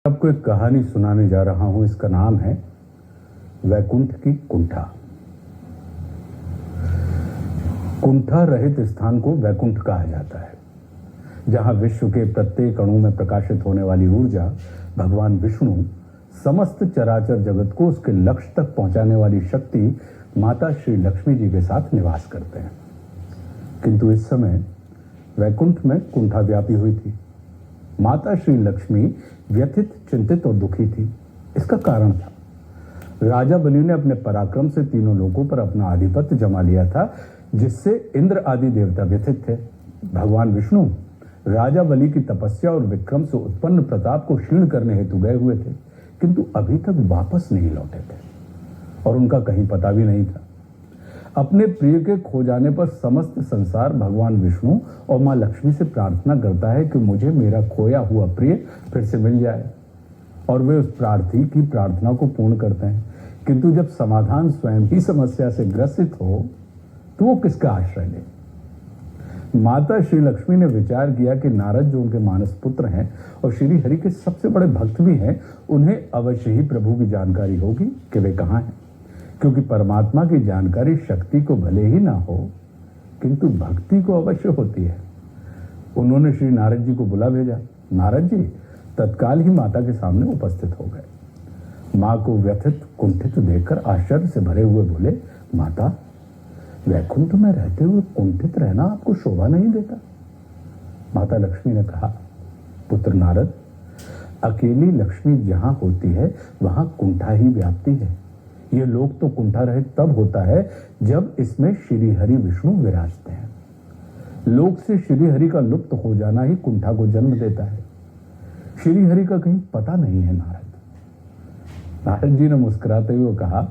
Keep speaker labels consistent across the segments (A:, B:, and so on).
A: आपको एक कहानी सुनाने जा रहा हूं। इसका नाम है वैकुंठ की कुंठा। कुंठा रहित स्थान को वैकुंठ कहा जाता है, जहां विश्व के प्रत्येक अणु में प्रकाशित होने वाली ऊर्जा भगवान विष्णु समस्त चराचर जगत को उसके लक्ष्य तक पहुंचाने वाली शक्ति माता श्री लक्ष्मी जी के साथ निवास करते हैं। किंतु इस समय वैकुंठ में कुंठा व्यापी हुई थी। माता श्री लक्ष्मी व्यथित, चिंतित और दुखी थी। इसका कारण था, राजा बलि ने अपने पराक्रम से तीनों लोगों पर अपना आधिपत्य जमा लिया था, जिससे इंद्र आदि देवता व्यथित थे। भगवान विष्णु राजा बलि की तपस्या और विक्रम से उत्पन्न प्रताप को क्षीण करने हेतु गए हुए थे, किंतु अभी तक वापस नहीं लौटे थे और उनका कहीं पता भी नहीं था। अपने प्रिय के खो जाने पर समस्त संसार भगवान विष्णु और मां लक्ष्मी से प्रार्थना करता है कि मुझे मेरा खोया हुआ प्रिय फिर से मिल जाए, और वे उस प्रार्थी की प्रार्थना को पूर्ण करते हैं। किंतु जब समाधान स्वयं ही समस्या से ग्रसित हो तो वो किसका आश्रय ले। माता श्री लक्ष्मी ने विचार किया कि नारद, जो उनके मानस पुत्र हैं और श्री हरि के सबसे बड़े भक्त भी हैं, उन्हें अवश्य ही प्रभु की जानकारी होगी कि वे कहां हैं, क्योंकि परमात्मा की जानकारी शक्ति को भले ही ना हो किंतु भक्ति को अवश्य होती है। उन्होंने श्री नारद जी को बुला भेजा। नारद जी तत्काल ही माता के सामने उपस्थित हो गए। मां को व्यथित, कुंठित देखकर आश्चर्य से भरे हुए बोले, माता, वैकुंठ में रहते हुए कुंठित रहना आपको शोभा नहीं देता। माता लक्ष्मी ने कहा, पुत्र नारद, अकेली लक्ष्मी जहां होती है वहां कुंठा ही व्याप्ति है। ये लोक तो कुंठा रहित तब होता है जब इसमें श्री हरि विष्णु विराजते हैं। लोक से श्री हरि का लुप्त हो जाना ही कुंठा को जन्म देता है। श्री हरि का कहीं पता नहीं है नारद। नारद जी ने मुस्कुराते हुए कहा,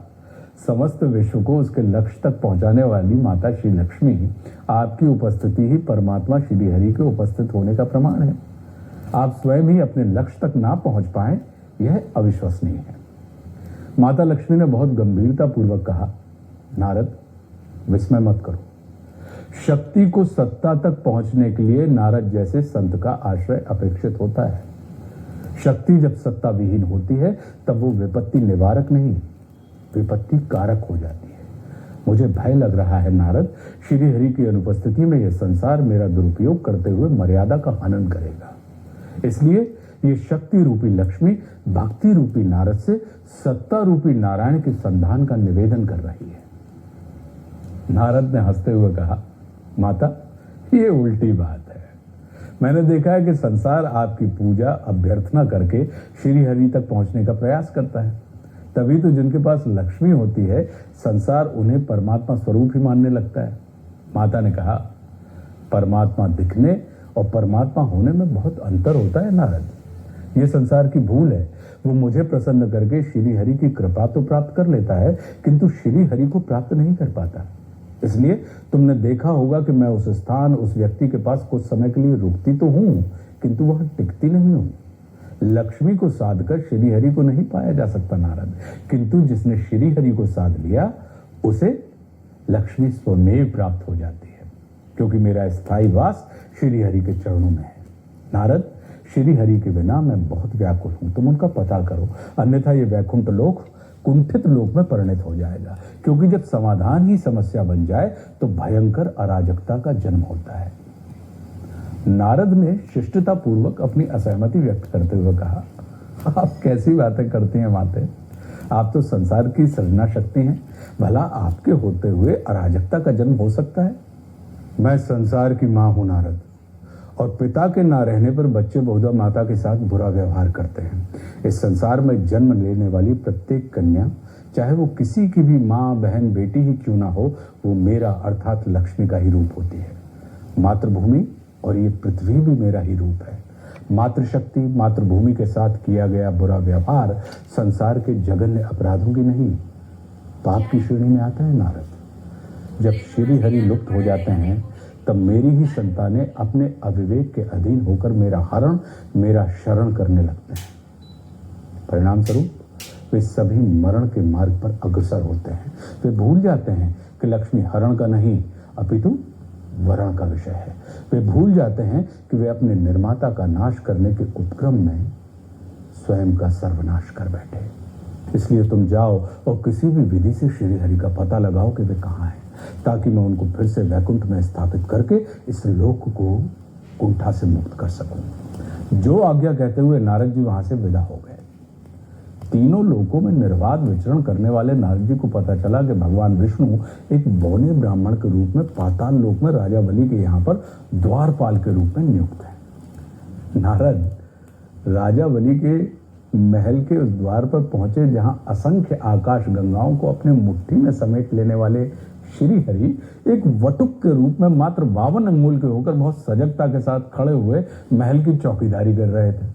A: समस्त विश्व को उसके लक्ष्य तक पहुंचाने वाली माता श्री लक्ष्मी, आपकी उपस्थिति ही परमात्मा श्री हरि के उपस्थित होने का प्रमाण है। आप स्वयं ही अपने लक्ष्य तक ना पहुंच पाए, यह अविश्वसनीय है। माता लक्ष्मी ने बहुत गंभीरता पूर्वक कहा, नारद, विस्मय मत करो। शक्ति को सत्ता तक पहुंचने के लिए नारद जैसे संत का आश्रय अपेक्षित होता है। शक्ति जब सत्ता विहीन होती है तब वो विपत्ति निवारक नहीं, विपत्ति कारक हो जाती है। मुझे भय लग रहा है नारद, श्री हरि की अनुपस्थिति में यह संसार मेरा दुरुपयोग करते हुए मर्यादा का हनन करेगा। इसलिए ये शक्ति रूपी लक्ष्मी भक्ति रूपी नारद से सत्ता रूपी नारायण के संधान का निवेदन कर रही है। नारद ने हंसते हुए कहा, माता, ये उल्टी बात है। मैंने देखा है कि संसार आपकी पूजा अभ्यर्थना करके श्री हरि तक पहुंचने का प्रयास करता है। तभी तो जिनके पास लक्ष्मी होती है, संसार उन्हें परमात्मा स्वरूप ही मानने लगता है। माता ने कहा, परमात्मा दिखने और परमात्मा होने में बहुत अंतर होता है नारद। यह संसार की भूल है। वो मुझे प्रसन्न करके श्री हरि की कृपा तो प्राप्त कर लेता है, किंतु श्री हरि को प्राप्त नहीं कर पाता। इसलिए तुमने देखा होगा कि मैं उस स्थान, उस व्यक्ति के पास कुछ समय के लिए रुकती तो हूं, किंतु वह टिकती नहीं हूं। लक्ष्मी को साध कर श्री हरि को नहीं पाया जा सकता नारद, किंतु जिसने श्री हरि को साध लिया उसे लक्ष्मी स्वमेव प्राप्त हो जाती है, क्योंकि मेरा स्थायी वास श्री हरि के चरणों में है। नारद, श्री हरि के बिना मैं बहुत व्याकुल हूं, तुम उनका पता करो, अन्यथा ये वैकुंठ लोक कुंठित लोक में परिणत हो जाएगा। क्योंकि जब समाधान ही समस्या बन जाए तो भयंकर अराजकता का जन्म होता है। नारद ने शिष्टता पूर्वक अपनी असहमति व्यक्त करते हुए कहा, आप कैसी बातें करती हैं माते, आप तो संसार की सृजना शक्ति हैं, भला आपके होते हुए अराजकता का जन्म हो सकता है। मैं संसार की मां हूं नारद, और पिता के ना रहने पर बच्चे बहुधा माता के साथ बुरा व्यवहार करते हैं। इस संसार में जन्म लेने वाली प्रत्येक कन्या, चाहे वो किसी की भी माँ, बहन, बेटी ही क्यों ना हो, वो मेरा अर्थात लक्ष्मी का ही रूप होती है। मातृभूमि और ये पृथ्वी भी मेरा ही रूप है। मातृशक्ति, मातृभूमि के साथ किया गया बुरा व्यवहार संसार के जघन्य अपराधों की नहीं, पाप की श्रेणी में आता है नारद। जब श्री हरि लुप्त हो जाते हैं तब मेरी ही संतानें अपने अविवेक के अधीन होकर मेरा हरण, मेरा शरण करने लगते हैं। परिणाम स्वरूप वे सभी मरण के मार्ग पर अग्रसर होते हैं। वे भूल जाते हैं कि लक्ष्मी हरण का नहीं अपितु वरण का विषय है। वे भूल जाते हैं कि वे अपने निर्माता का नाश करने के उपक्रम में स्वयं का सर्वनाश कर बैठे। इसलिए तुम जाओ और किसी भी विधि से श्री हरि का पता लगाओ कि वे कहाँ हैं, ताकि मैं उनको फिर से वैकुंठ में स्थापित करके इस लोक को कुंठा से मुक्त कर सकूं। जो आज्ञा कहते हुए नारद जी वहां से विदा हो गए। तीनों लोकों में निर्बाध विचरण करने वाले नारद जी को पता चला कि भगवान विष्णु एक बौने ब्राह्मण के रूप में पाताल लोक में राजा बलि के यहाँ पर द्वारपाल के रूप में नियुक्त है। नारद राजा बलि के महल के उस द्वार पर पहुंचे जहां असंख्य आकाश गंगाओं को अपने मुट्ठी में समेट लेने वाले श्री हरि एक वटुक के रूप में मात्र 52 अंगुल के होकर बहुत सजगता के साथ खड़े हुए महल की चौकीदारी कर रहे थे।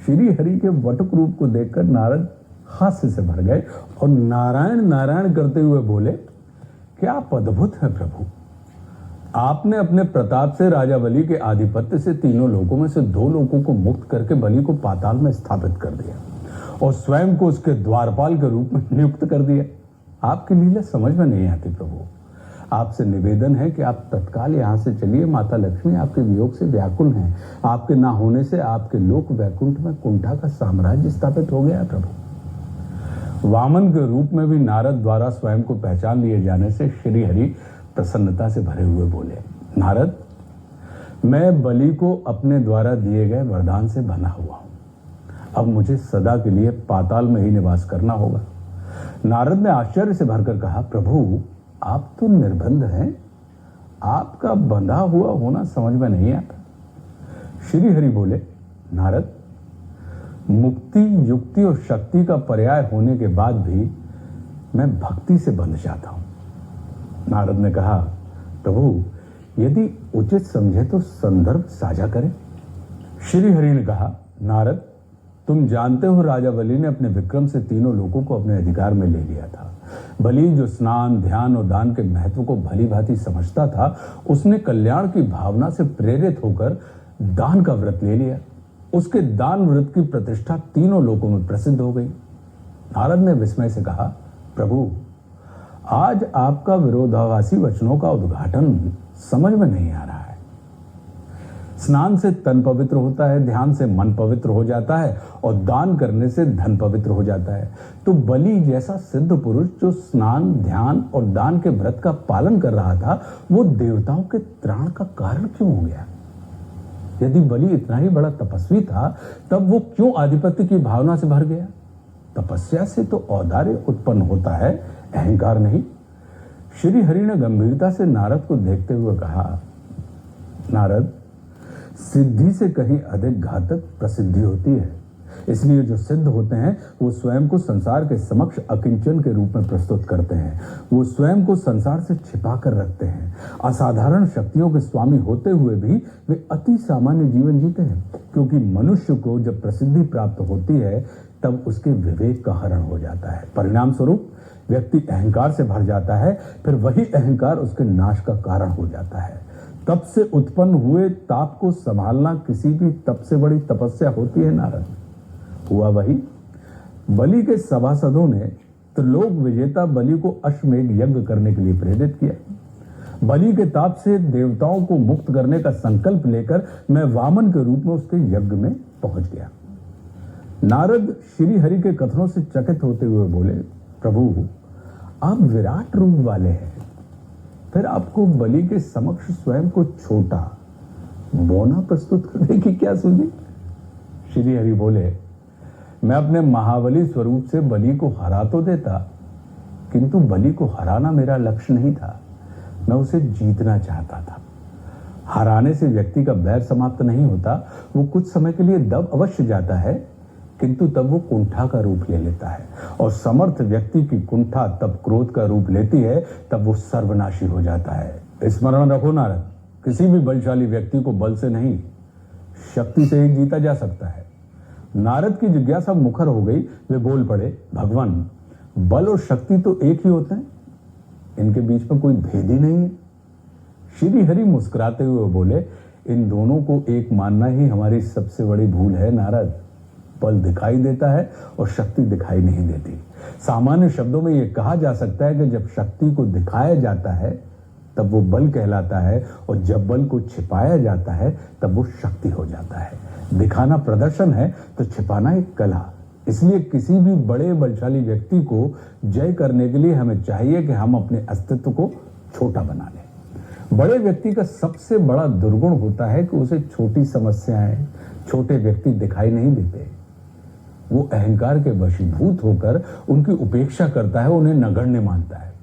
A: श्री हरि के वटुक रूप को देखकर नारद हास्य से भर गए और नारायण नारायण करते हुए बोले, क्या अद्भुत है प्रभु, आपने अपने प्रताप से राजा बलि के आधिपत्य से तीनों लोकों में से 2 लोकों को मुक्त करके बलि को पाताल में स्थापित कर दिया और स्वयं को उसके द्वारपाल के रूप में नियुक्त कर दिया। आपकी लीला समझ में नहीं आती प्रभु। आपसे निवेदन है कि आप तत्काल यहाँ से चलिए। माता लक्ष्मी आपके वियोग से व्याकुल हैं। आपके ना होने से आपके लोक वैकुंठ में कुंठा का साम्राज्य स्थापित हो गया प्रभु। वामन के रूप में भी नारद द्वारा स्वयं को पहचान लिए जाने से श्री हरि प्रसन्नता से भरे हुए बोले, नारद, मैं बलि को अपने द्वारा दिए गए वरदान से बना हुआ हूं। अब मुझे सदा के लिए पाताल में ही निवास करना होगा। नारद ने आश्चर्य से भरकर कहा, प्रभु, आप तो निर्बंध हैं, आपका बंधा हुआ होना समझ में नहीं आता। श्री हरि बोले, नारद, मुक्ति, युक्ति और शक्ति का पर्याय होने के बाद भी मैं भक्ति से बंध जाता हूं। नारद ने कहा, प्रभु, यदि उचित समझे तो संदर्भ साझा करें। श्री हरि ने कहा, नारद, तुम जानते हो राजा बलि ने अपने विक्रम से तीनों लोगों को अपने अधिकार में ले लिया था। बलि जो स्नान, ध्यान और दान के महत्व को भली भांति समझता था, उसने कल्याण की भावना से प्रेरित होकर दान का व्रत ले लिया। उसके दान व्रत की प्रतिष्ठा तीनों लोकों में प्रसिद्ध हो गई। नारद ने विस्मय से कहा, प्रभु, आज आपका विरोधाभासी वचनों का उद्घाटन समझ में नहीं आ रहा है। स्नान से तन पवित्र होता है, ध्यान से मन पवित्र हो जाता है और दान करने से धन पवित्र हो जाता है। तो बलि जैसा सिद्ध पुरुष जो स्नान, ध्यान और दान के व्रत का पालन कर रहा था, वो देवताओं के त्राण का कारण क्यों हो गया? यदि बलि इतना ही बड़ा तपस्वी था, तब वो क्यों आधिपत्य की भावना से भर गया? तपस्या से तो औदार्य उत्पन्न होता है, अहंकार नहीं। श्री हरि ने गंभीरता से नारद को देखते हुए कहा, नारद, सिद्धि से कहीं अधिक घातक प्रसिद्धि होती है। इसलिए जो सिद्ध होते हैं वो स्वयं को संसार के समक्ष अकिंचन के रूप में प्रस्तुत करते हैं। वो स्वयं को संसार से छिपा कर रखते हैं। असाधारण शक्तियों के स्वामी होते हुए भी वे अति सामान्य जीवन जीते हैं, क्योंकि मनुष्य को जब प्रसिद्धि प्राप्त होती है तब उसके विवेक का हरण हो जाता है। परिणाम स्वरूप व्यक्ति अहंकार से भर जाता है, फिर वही अहंकार उसके नाश का कारण हो जाता है। तप से उत्पन्न हुए ताप को संभालना किसी भी तप से बड़ी तपस्या होती है नारद। हुआ वही। बलि के सभासदों ने त्रिलोक विजेता बलि को अश्वमेध यज्ञ करने के लिए प्रेरित किया। बलि के ताप से देवताओं को मुक्त करने का संकल्प लेकर मैं वामन के रूप में उसके यज्ञ में पहुंच गया। नारद श्री हरि के कथनों से चकित होते हुए बोले, प्रभु, आप विराट रूप वाले हैं, फिर आपको बलि के समक्ष स्वयं को छोटा बौना प्रस्तुत करने की क्या सूझी? श्री हरि बोले, मैं अपने महाबली स्वरूप से बलि को हरा तो देता, किंतु बलि को हराना मेरा लक्ष्य नहीं था। मैं उसे जीतना चाहता था। हराने से व्यक्ति का बैर समाप्त नहीं होता। वो कुछ समय के लिए दब अवश्य जाता है, किंतु तब वो कुंठा का रूप ले लेता है, और समर्थ व्यक्ति की कुंठा तब क्रोध का रूप लेती है, तब वो सर्वनाशी हो जाता है। स्मरण रखो नारद, किसी भी बलशाली व्यक्ति को बल से नहीं, शक्ति से ही जीता जा सकता है। नारद की जिज्ञासा मुखर हो गई। वे बोल पड़े, भगवान, बल और शक्ति तो एक ही होते हैं, इनके बीच में कोई भेद ही नहीं है। श्री हरि मुस्कुराते हुए बोले, इन दोनों को एक मानना ही हमारी सबसे बड़ी भूल है नारद। बल दिखाई देता है और शक्ति दिखाई नहीं देती। सामान्य शब्दों में यह कहा जा सकता है कि जब शक्ति को दिखाया जाता है तब वो बल कहलाता है, और जब बल को छिपाया जाता है तब वो शक्ति हो जाता है। दिखाना प्रदर्शन है तो छिपाना एक कला। इसलिए किसी भी बड़े बलशाली व्यक्ति को जय करने के लिए हमें चाहिए कि हम अपने अस्तित्व को छोटा बना लें। बड़े व्यक्ति का सबसे बड़ा दुर्गुण होता है कि उसे छोटी समस्याएं, छोटे व्यक्ति दिखाई नहीं देते। वो अहंकार के वशीभूत होकर उनकी उपेक्षा करता है, उन्हें नगण्य मानता है,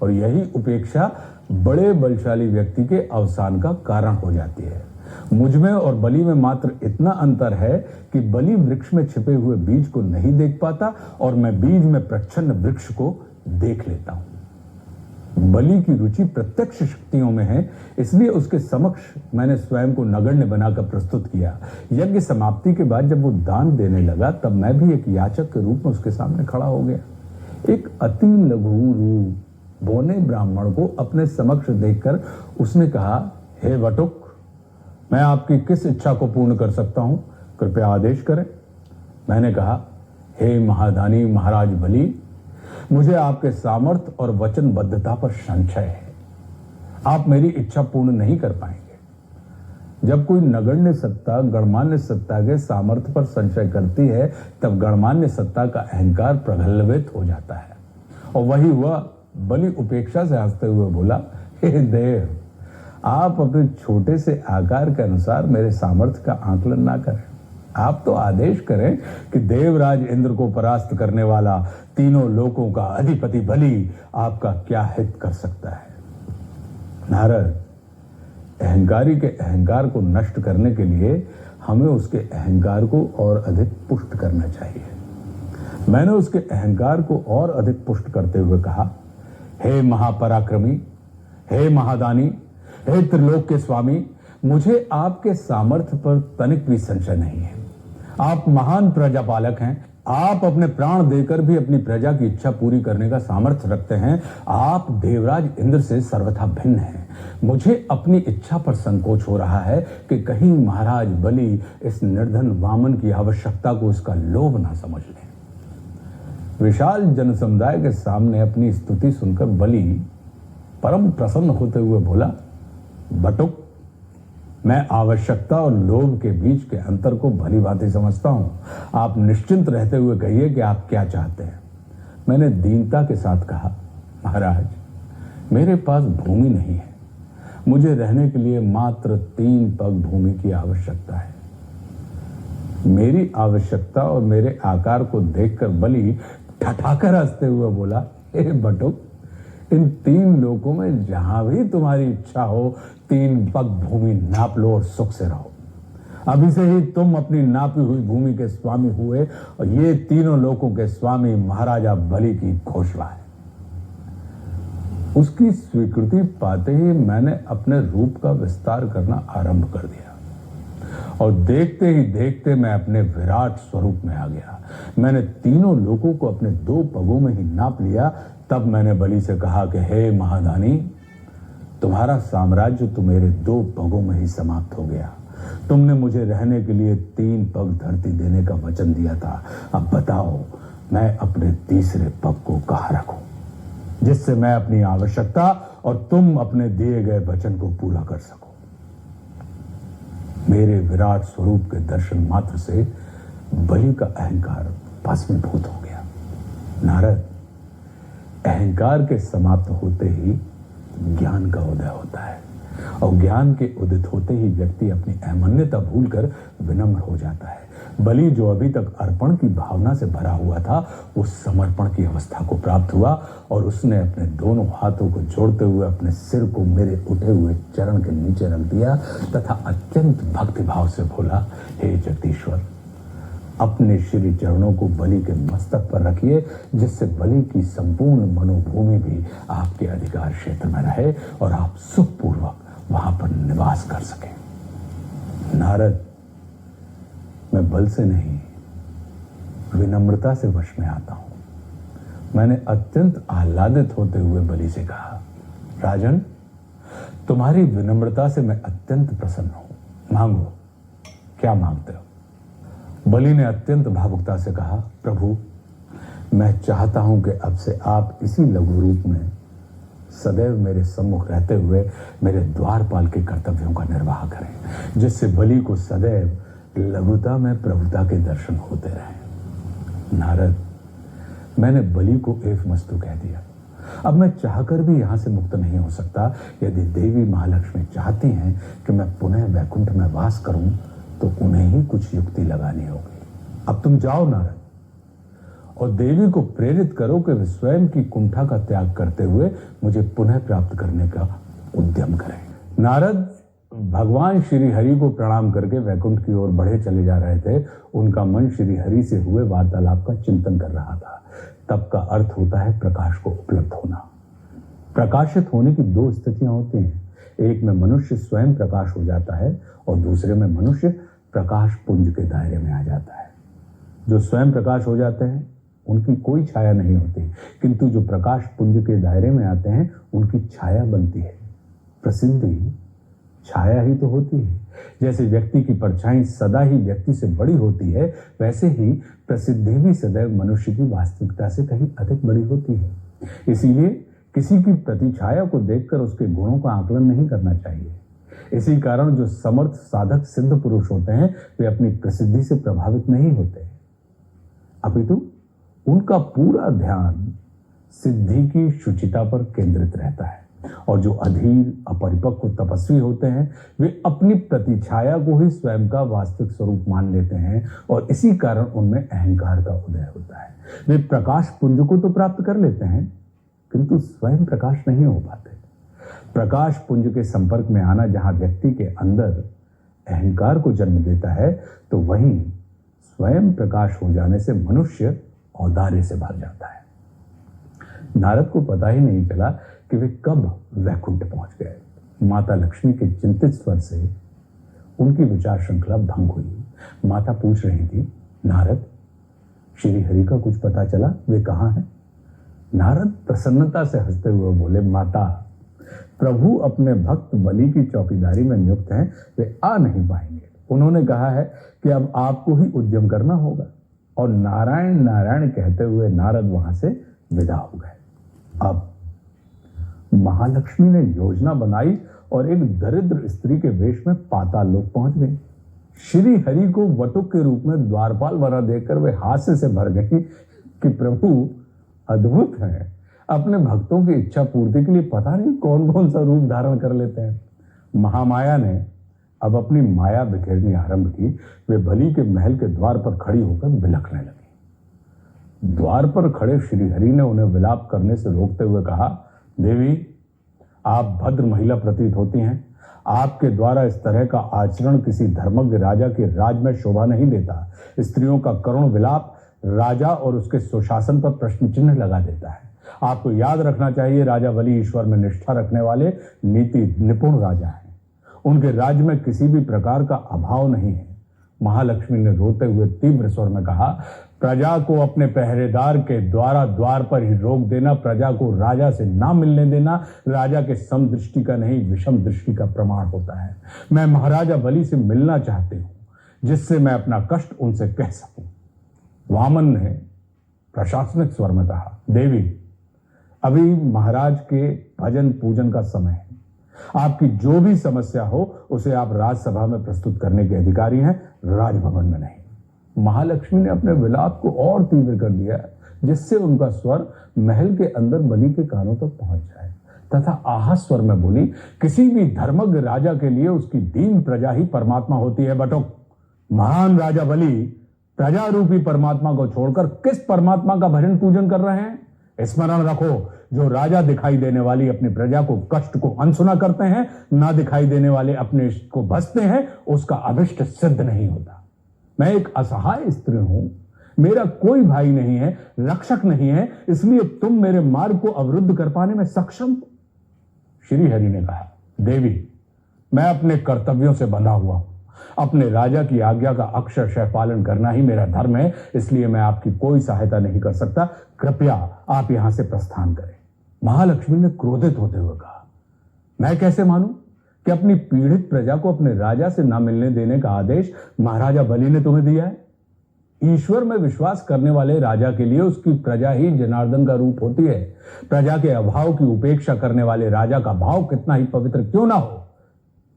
A: और यही उपेक्षा बड़े बलशाली व्यक्ति के अवसान का कारण हो जाती है। मुझ में और बलि में मात्र इतना अंतर है कि बलि वृक्ष में छिपे हुए बीज को नहीं देख पाता और मैं बीज में प्रच्छन्न वृक्ष को देख लेता हूं। बलि की रुचि प्रत्यक्ष शक्तियों में है, इसलिए उसके समक्ष मैंने स्वयं को नगण्य बनाकर प्रस्तुत किया। यज्ञ समाप्ति के बाद जब वो दान देने लगा तब मैं भी एक याचक के रूप में उसके सामने खड़ा हो गया। एक अति लघु रूप बोने ब्राह्मण को अपने समक्ष देखकर उसने कहा, हे वटुक, मैं आपकी किस इच्छा को पूर्ण कर सकता हूं, कृपया आदेश करें। मैंने कहा, हे महादानी महाराज बलि, मुझे आपके सामर्थ्य और वचनबद्धता पर संशय है। आप मेरी इच्छा पूर्ण नहीं कर पाएंगे। जब कोई नगण्य सत्ता गणमान्य सत्ता के सामर्थ्य पर संशय करती है तब गणमान्य सत्ता का अहंकार प्रगल्भित हो जाता है। और वही हुआ। बलि उपेक्षा से हंसते हुए बोला, हे देव, आप अपने छोटे से आकार के अनुसार मेरे सामर्थ्य का आकलन ना करें। आप तो आदेश करें कि देवराज इंद्र को परास्त करने वाला तीनों लोकों का अधिपति बलि आपका क्या हित कर सकता है। नारद, अहंकारी के अहंकार को नष्ट करने के लिए हमें उसके अहंकार को और अधिक पुष्ट करना चाहिए। मैंने उसके अहंकार को और अधिक पुष्ट करते हुए कहा, हे महापराक्रमी, हे महादानी, हे त्रिलोक के स्वामी, मुझे आपके सामर्थ्य पर तनिक भी संशय नहीं है। आप महान प्रजापालक हैं। आप अपने प्राण देकर भी अपनी प्रजा की इच्छा पूरी करने का सामर्थ्य रखते हैं। आप देवराज इंद्र से सर्वथा भिन्न हैं। मुझे अपनी इच्छा पर संकोच हो रहा है कि कहीं महाराज बलि इस निर्धन वामन की आवश्यकता को इसका लोभ ना समझ लें। विशाल जनसमुदाय के सामने अपनी स्तुति सुनकर बलि परम प्रसन्न होते हुए बोला, बटुक, मैं आवश्यकता और लोभ के बीच के अंतर को भली भांति समझता हूं। आप निश्चिंत रहते हुए कहिए कि आप क्या चाहते हैं। मैंने दीनता के साथ कहा, महाराज, मेरे पास भूमि नहीं है। मुझे रहने के लिए मात्र 3 पग भूमि की आवश्यकता है। मेरी आवश्यकता और मेरे आकार को देखकर बलि ठठाकर हंसते हुए बोला, हे बटुक, इन 3 लोकों में जहां भी तुम्हारी इच्छा हो 3 पग भूमि नाप लो और सुख से रहो। अभी से ही तुम अपनी नापी हुई भूमि के स्वामी हुए और ये तीनों लोकों के स्वामी महाराजा बलि की घोषणा है। उसकी स्वीकृति पाते ही मैंने अपने रूप का विस्तार करना आरंभ कर दिया और देखते ही देखते मैं अपने विराट स्वरूप में आ गया। मैंने तीनों लोगों को अपने 2 पगों में ही नाप लिया। तब मैंने बलि से कहा कि हे महादानी, तुम्हारा साम्राज्य तो मेरे 2 पगों में ही समाप्त हो गया। तुमने मुझे रहने के लिए 3 पग धरती देने का वचन दिया था। अब बताओ, मैं अपने तीसरे पग को कहां रखूं, जिससे मैं अपनी आवश्यकता और तुम अपने दिए गए वचन को पूरा कर सको। मेरे विराट स्वरूप के दर्शन मात्र से बलि का अहंकार भस्मीभूत हो गया। नारद, अहंकार के समाप्त होते ही ज्ञान का उदय होता है और ज्ञान के उदित होते ही व्यक्ति अपनी अहमन्यता भूलकर विनम्र हो जाता है। बलि, जो अभी तक अर्पण की भावना से भरा हुआ था, वो समर्पण की अवस्था को प्राप्त हुआ और उसने अपने दोनों हाथों को जोड़ते हुए अपने सिर को मेरे उठे हुए चरण के नीचे रख दिया तथा अत्यंत भक्तिभाव से बोला, हे जगदीश्वर, अपने श्री चरणों को बलि के मस्तक पर रखिए, जिससे बलि की संपूर्ण मनोभूमि भी आपके अधिकार क्षेत्र में रहे और आप सुखपूर्वक वहां पर निवास कर सकें। नारद, मैं बल से नहीं, विनम्रता से वश में आता हूं। मैंने अत्यंत आह्लादित होते हुए बलि से कहा, राजन, तुम्हारी विनम्रता से मैं अत्यंत प्रसन्न हूं। मांगो, क्या मांगते हो? बलि ने अत्यंत भावुकता से कहा, प्रभु, मैं चाहता हूं कि अब से आप इसी लघु रूप में सदैव मेरे सम्मुख रहते हुए मेरे द्वारपाल के कर्तव्यों का निर्वाह करें, जिससे बलि को सदैव लघुता में प्रभुता के दर्शन होते रहें। नारद, मैंने बलि को एव मस्तु कह दिया। अब मैं चाहकर भी यहां से मुक्त नहीं हो सकता। यदि देवी महालक्ष्मी चाहती हैं कि मैं पुनः वैकुंठ में वास करूं, तो उन्हें ही कुछ युक्ति लगानी होगी। अब तुम जाओ नारद, और देवी को प्रेरित करो कि वे स्वयं की कुंठा का त्याग करते हुए मुझे पुनः प्राप्त करने का उद्यम करें। नारद भगवान श्री हरि को प्रणाम करके वैकुंठ की ओर बढ़े चले जा रहे थे। उनका मन श्री हरि से हुए वार्तालाप का चिंतन कर रहा था। तप का अर्थ होता है प्रकाश को उपलब्ध होना। प्रकाशित होने की दो स्थितियां होती हैं, एक में मनुष्य स्वयं प्रकाश हो जाता है और दूसरे में मनुष्य प्रकाश पुंज के दायरे में आ जाता है। जो स्वयं प्रकाश हो जाते हैं उनकी कोई छाया नहीं होती, किंतु जो प्रकाश पुंज के दायरे में आते हैं उनकी छाया बनती है। प्रसिद्धि छाया ही तो होती है। जैसे व्यक्ति की परछाई सदा ही व्यक्ति से बड़ी होती है, वैसे ही प्रसिद्धि भी सदैव मनुष्य की वास्तविकता से कहीं अधिक बड़ी होती है। इसीलिए किसी की प्रतिछाया को देखकर उसके गुणों का आकलन नहीं करना चाहिए। इसी कारण जो समर्थ साधक सिद्ध पुरुष होते हैं वे अपनी प्रसिद्धि से प्रभावित नहीं होते, अपितु उनका पूरा ध्यान सिद्धि की शुचिता पर केंद्रित रहता है। और जो अधीर अपरिपक्व तपस्वी होते हैं वे अपनी प्रतिछाया को ही स्वयं का वास्तविक स्वरूप मान लेते हैं और इसी कारण उनमें अहंकार का उदय होता है। वे प्रकाश पुंज को तो प्राप्त कर लेते हैं किंतु स्वयं प्रकाश नहीं हो पाते। प्रकाश पुंज के संपर्क में आना जहां व्यक्ति के अंदर अहंकार को जन्म देता है, तो वहीं स्वयं प्रकाश हो जाने से मनुष्य औदार्य से भर जाता है। नारद को पता ही नहीं चला कि वे कब वैकुंठ पहुंच गए। माता लक्ष्मी के चिंतित स्वर से उनकी विचार श्रृंखला भंग हुई। माता पूछ रही थी, नारद, श्री हरि का कुछ पता चला? वे कहाँ हैं? नारद प्रसन्नता से हंसते हुए बोले, माता, प्रभु अपने भक्त बलि की चौकीदारी में नियुक्त हैं, वे आ नहीं पाएंगे। उन्होंने कहा है कि अब आपको ही उद्यम करना होगा। और नारायण नारायण कहते हुए नारद वहां से विदा हो गए। अब महालक्ष्मी ने योजना बनाई और एक दरिद्र स्त्री के वेश में पाताल लोक पहुंच गई। श्री हरि को वटुक के रूप में द्वारपाल बना देखकर वे हास्य से भर गई कि प्रभु अद्भुत है, अपने भक्तों की इच्छा पूर्ति के लिए पता नहीं कौन कौन सा रूप धारण कर लेते हैं। महामाया ने अब अपनी माया बिखेरनी आरंभ की। वे बलि के महल के द्वार पर खड़ी होकर बिलखने लगी। द्वार पर खड़े श्री हरि ने उन्हें विलाप करने से रोकते हुए कहा, देवी, आप भद्र महिला प्रतीत होती हैं। आपके द्वारा इस तरह का आचरण किसी धर्मज्ञ राजा के राज में शोभा नहीं देता। स्त्रियों का करुण विलाप राजा और उसके सुशासन पर प्रश्न चिन्ह लगा देता है। आपको याद रखना चाहिए, राजा बलि ईश्वर में निष्ठा रखने वाले नीति निपुण राजा हैं। उनके राज्य में किसी भी प्रकार का अभाव नहीं है। महालक्ष्मी ने रोते हुए तीव्र स्वर में कहा, प्रजा को अपने पहरेदार के द्वारा द्वार पर ही रोक देना, प्रजा को राजा से ना मिलने देना, राजा के समदृष्टि का नहीं विषम दृष्टि का प्रमाण होता है। मैं महाराजा बलि से मिलना चाहती हूं, जिससे मैं अपना कष्ट उनसे कह सकूं। वामन ने प्रशासनिक स्वर में कहा, देवी, अभी महाराज के भजन पूजन का समय है। आपकी जो भी समस्या हो उसे आप राजसभा में प्रस्तुत करने के अधिकारी हैं, राजभवन में नहीं। महालक्ष्मी ने अपने विलाप को और तीव्र कर दिया, जिससे उनका स्वर महल के अंदर बलि के कानों तक पहुंच जाए तथा आहा स्वर में बोली, किसी भी धर्मज्ञ राजा के लिए उसकी दीन प्रजा ही परमात्मा होती है। बटुक, महान राजा बलि प्रजा रूपी परमात्मा को छोड़कर किस परमात्मा का भजन पूजन कर रहे हैं? स्मरण रखो, जो राजा दिखाई देने वाली अपनी प्रजा को कष्ट को अनसुना करते हैं, ना दिखाई देने वाले अपने इष्ट को बसते हैं, उसका अभिष्ट सिद्ध नहीं होता। मैं एक असहाय स्त्री हूं, मेरा कोई भाई नहीं है, रक्षक नहीं है, इसलिए तुम मेरे मार्ग को अवरुद्ध कर पाने में सक्षम। श्री हरि ने कहा, देवी, मैं अपने कर्तव्यों से बंधा हुआ हूं। अपने राजा की आज्ञा का अक्षरशः पालन करना ही मेरा धर्म है, इसलिए मैं आपकी कोई सहायता नहीं कर सकता। कृपया आप यहां से प्रस्थान करें। महालक्ष्मी ने क्रोधित होते हुए कहा, मैं कैसे मानूं कि अपनी पीड़ित प्रजा को अपने राजा से ना मिलने देने का आदेश महाराजा बलि ने तुम्हें दिया है? ईश्वर में विश्वास करने वाले राजा के लिए उसकी प्रजा ही जनार्दन का रूप होती है। प्रजा के अभाव की उपेक्षा करने वाले राजा का भाव कितना ही पवित्र क्यों ना हो,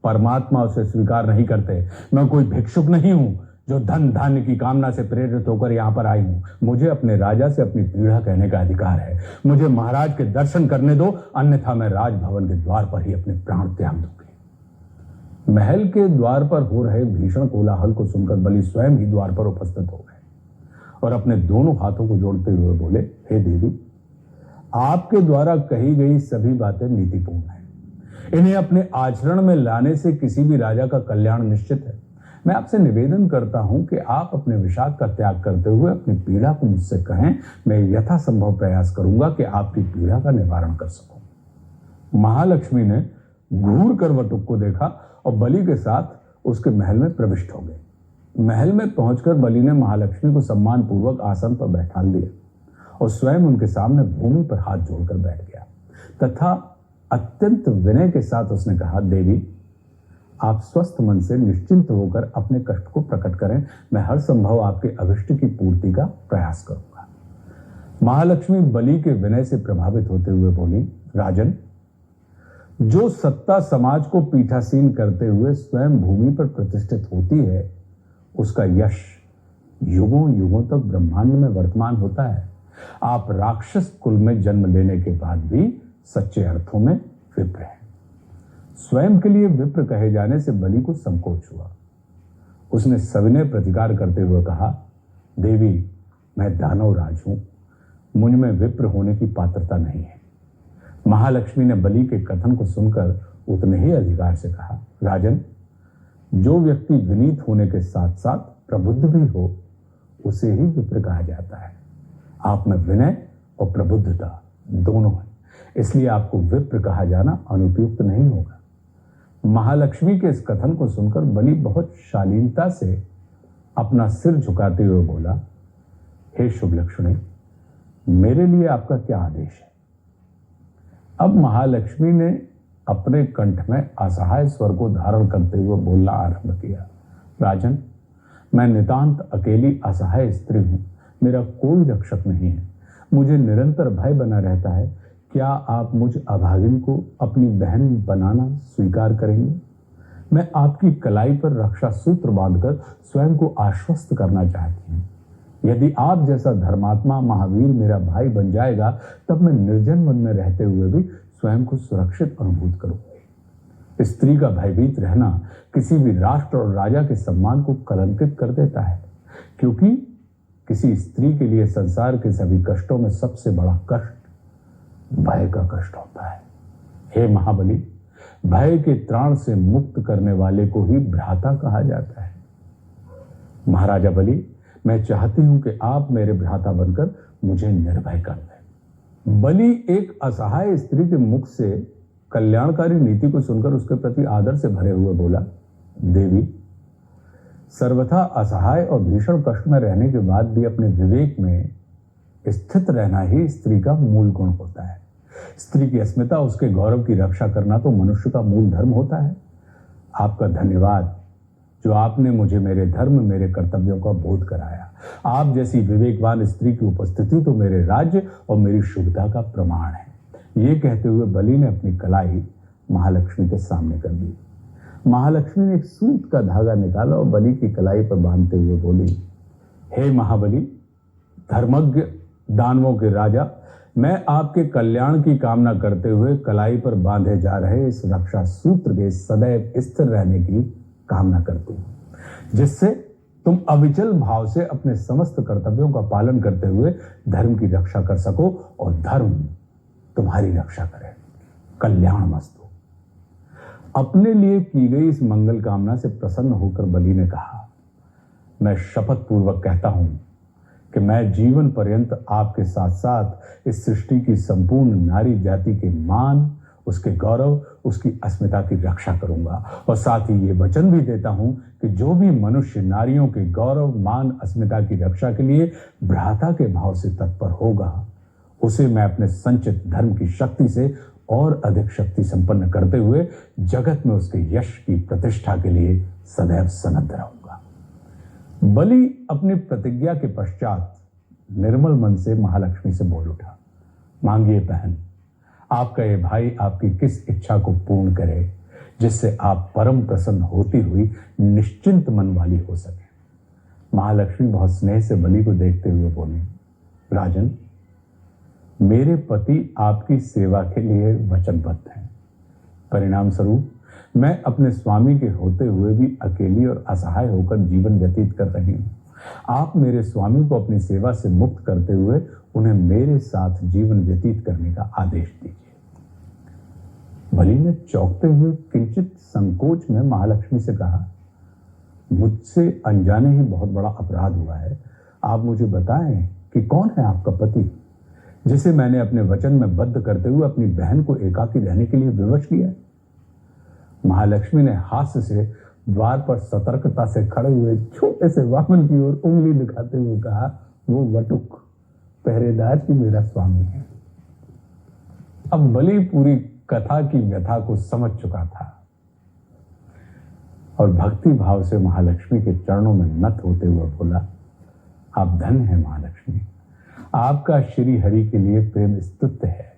A: परमात्मा उसे स्वीकार नहीं करते। मैं कोई भिक्षुक नहीं हूं जो धन धान्य की कामना से प्रेरित होकर यहां पर आई हूं। मुझे अपने राजा से अपनी पीड़ा कहने का अधिकार है। मुझे महाराज के दर्शन करने दो, अन्यथा मैं राजभवन के द्वार पर ही अपने प्राण त्याग दूंगी। महल के द्वार पर हो रहे भीषण कोलाहल को सुनकर बलि स्वयं ही द्वार पर उपस्थित हो गए और अपने दोनों हाथों को जोड़ते हुए बोले, हे देवी, आपके द्वारा कही गई सभी बातें नीतिपूर्ण हैं। इन्हें अपने आचरण में लाने से किसी भी राजा का कल्याण निश्चित है। मैं आपसे निवेदन करता हूं कि आप अपने विषाद का त्याग करते हुए अपनी पीड़ा को मुझसे कहें। मैं यथासंभव प्रयास करूंगा कि आपकी पीड़ा का निवारण कर सकूं। महालक्ष्मी ने घूर कर वटुक को देखा और बलि के साथ उसके महल में प्रविष्ट हो गए। महल में पहुंचकर बलि ने महालक्ष्मी को सम्मान पूर्वक आसन पर बैठा दिया और स्वयं उनके सामने भूमि पर हाथ जोड़कर बैठ गया तथा अत्यंत विनय के साथ उसने कहा, देवी, आप स्वस्थ मन से निश्चिंत होकर अपने कष्ट को प्रकट करें। मैं हर संभव आपके अभिष्ट की पूर्ति का प्रयास करूंगा। महालक्ष्मी बलि के विनय से प्रभावित होते हुए बोली, राजन, जो सत्ता समाज को पीठासीन करते हुए स्वयं भूमि पर प्रतिष्ठित होती है, उसका यश युगों युगों तक ब्रह्मांड में वर्तमान होता है। आप राक्षस कुल में जन्म लेने के बाद भी सच्चे अर्थों में विप्र हैं। स्वयं के लिए विप्र कहे जाने से बलि को संकोच हुआ। उसने सविनय प्रतिकार करते हुए कहा, देवी, मैं दानव राज हूं, मुझ में विप्र होने की पात्रता नहीं है। महालक्ष्मी ने बलि के कथन को सुनकर उतने ही अधिकार से कहा, राजन, जो व्यक्ति विनीत होने के साथ साथ प्रबुद्ध भी हो, उसे ही विप्र कहा जाता है। आप में विनय और प्रबुद्धता दोनों है, इसलिए आपको विप्र कहा जाना अनुपयुक्त नहीं होगा। महालक्ष्मी के इस कथन को सुनकर बलि बहुत शालीनता से अपना सिर झुकाते हुए बोला, हे शुभ लक्ष्मी, मेरे लिए आपका क्या आदेश है? अब महालक्ष्मी ने अपने कंठ में असहाय स्वर को धारण करते हुए बोलना आरंभ किया, राजन, मैं नितांत अकेली असहाय स्त्री हूं। मेरा कोई रक्षक नहीं है। मुझे निरंतर भय बना रहता है। क्या आप मुझ अभागिन को अपनी बहन बनाना स्वीकार करेंगे? मैं आपकी कलाई पर रक्षा सूत्र बांधकर स्वयं को आश्वस्त करना चाहती हूँ। यदि आप जैसा धर्मात्मा महावीर मेरा भाई बन जाएगा, तब मैं निर्जन वन में रहते हुए भी स्वयं को सुरक्षित अनुभूत करूंगी। स्त्री का भयभीत रहना किसी भी राष्ट्र और राजा के सम्मान को कलंकित कर देता है, क्योंकि किसी स्त्री के लिए संसार के सभी कष्टों में सबसे बड़ा कष्ट भय का कष्ट होता है। हे महाबली, भय के त्राण से मुक्त करने वाले को ही भ्राता कहा जाता है। महाराजा बलि, मैं चाहती हूं कि आप मेरे भ्राता बनकर मुझे निर्भय कर दें। बलि एक असहाय स्त्री के मुख से कल्याणकारी नीति को सुनकर उसके प्रति आदर से भरे हुए बोला, देवी, सर्वथा असहाय और भीषण कष्ट में रहने के बाद भी अपने विवेक में स्थित रहना ही स्त्री का मूल गुण होता है। स्त्री की अस्मिता, उसके गौरव की रक्षा करना तो मनुष्य का मूल धर्म होता है। आपका धन्यवाद जो आपने मुझे मेरे धर्म, मेरे कर्तव्यों का बोध कराया। आप जैसी विवेकवान स्त्री की उपस्थिति तो मेरे राज्य और मेरी शुभता का प्रमाण है। ये कहते हुए बलि ने अपनी कलाई महालक्ष्मी के सामने कर दी। महालक्ष्मी ने एक सूत का धागा निकाला और बलि की कलाई पर बांधते हुए बोली, हे महाबली, धर्मज्ञ दानवों के राजा, मैं आपके कल्याण की कामना करते हुए कलाई पर बांधे जा रहे इस रक्षा सूत्र के सदैव स्थिर रहने की कामना करती हूं, जिससे तुम अविचल भाव से अपने समस्त कर्तव्यों का पालन करते हुए धर्म की रक्षा कर सको और धर्म तुम्हारी रक्षा करे। कल्याणमस्तु। अपने लिए की गई इस मंगल कामना से प्रसन्न होकर बलि ने कहा, मैं शपथ पूर्वक कहता हूं कि मैं जीवन पर्यंत आपके साथ साथ इस सृष्टि की संपूर्ण नारी जाति के मान, उसके गौरव, उसकी अस्मिता की रक्षा करूंगा और साथ ही ये वचन भी देता हूं कि जो भी मनुष्य नारियों के गौरव, मान, अस्मिता की रक्षा के लिए भ्राता के भाव से तत्पर होगा, उसे मैं अपने संचित धर्म की शक्ति से और अधिक शक्ति संपन्न करते हुए जगत में उसके यश की प्रतिष्ठा के लिए सदैव सनद्ध रहूंगा। बलि अपनी प्रतिज्ञा के पश्चात निर्मल मन से महालक्ष्मी से बोल उठा, मांगिए बहन, आपका ये भाई आपकी किस इच्छा को पूर्ण करे जिससे आप परम प्रसन्न होती हुई निश्चिंत मन वाली हो सके। महालक्ष्मी बहुत स्नेह से बलि को देखते हुए बोली, राजन, मेरे पति आपकी सेवा के लिए वचनबद्ध हैं। परिणाम स्वरूप मैं अपने स्वामी के होते हुए भी अकेली और असहाय होकर जीवन व्यतीत कर रही हूं। आप मेरे स्वामी को अपनी सेवा से मुक्त करते हुए उन्हें मेरे साथ जीवन व्यतीत करने का आदेश दीजिए। बलि ने चौंकते हुए किंचित संकोच में महालक्ष्मी से कहा, मुझसे अनजाने ही बहुत बड़ा अपराध हुआ है। आप मुझे बताएं कि कौन है आपका पति जिसे मैंने अपने वचन में बद्ध करते हुए अपनी बहन को एकाकी रहने के लिए विवश किया। महालक्ष्मी ने हास्य से द्वार पर सतर्कता से खड़े हुए छोटे से वामन की ओर उंगली दिखाते हुए कहा, वो वटुक पहरेदार ही मेरा स्वामी है। अब बलि पूरी कथा की व्यथा को समझ चुका था और भक्ति भाव से महालक्ष्मी के चरणों में नत होते हुए बोला, आप धन है महालक्ष्मी, आपका श्री हरि के लिए प्रेम स्तुत्य है।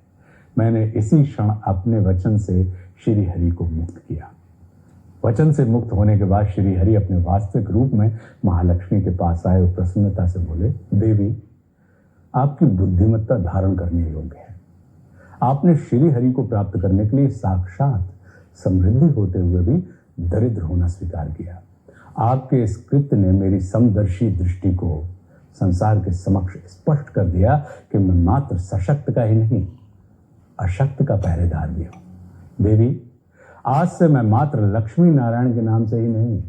A: मैंने इसी क्षण अपने वचन से श्री हरि को मुक्त किया। वचन से मुक्त होने के बाद श्री हरि अपने वास्तविक रूप में महालक्ष्मी के पास आए और प्रसन्नता से बोले, देवी, आपकी बुद्धिमत्ता धारण करने योग्य है। आपने श्री हरि को प्राप्त करने के लिए साक्षात समृद्धि होते हुए भी दरिद्र होना स्वीकार किया। आपके इस कृत्य ने मेरी समदर्शी दृष्टि को संसार के समक्ष स्पष्ट कर दिया कि मैं मात्र सशक्त का ही नहीं, अशक्त का पहरेदार भी हूं। देवी, आज से मैं मात्र लक्ष्मी नारायण के नाम से ही नहीं,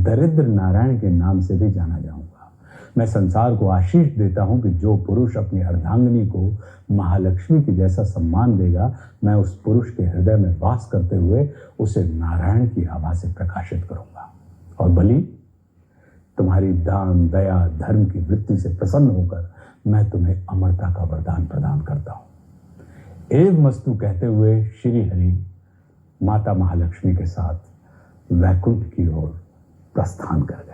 A: दरिद्र नारायण के नाम से भी जाना जाऊंगा। मैं संसार को आशीष देता हूं कि जो पुरुष अपनी अर्धांगिनी को महालक्ष्मी की जैसा सम्मान देगा, मैं उस पुरुष के हृदय में वास करते हुए उसे नारायण की आभा से प्रकाशित करूंगा। और बलि, तुम्हारी दान, दया, धर्म की वृत्ति से प्रसन्न होकर मैं तुम्हें अमरता का वरदान प्रदान करता हूं। एव मस्तु कहते हुए श्री हरि माता महालक्ष्मी के साथ वैकुंठ की ओर प्रस्थान कर गए।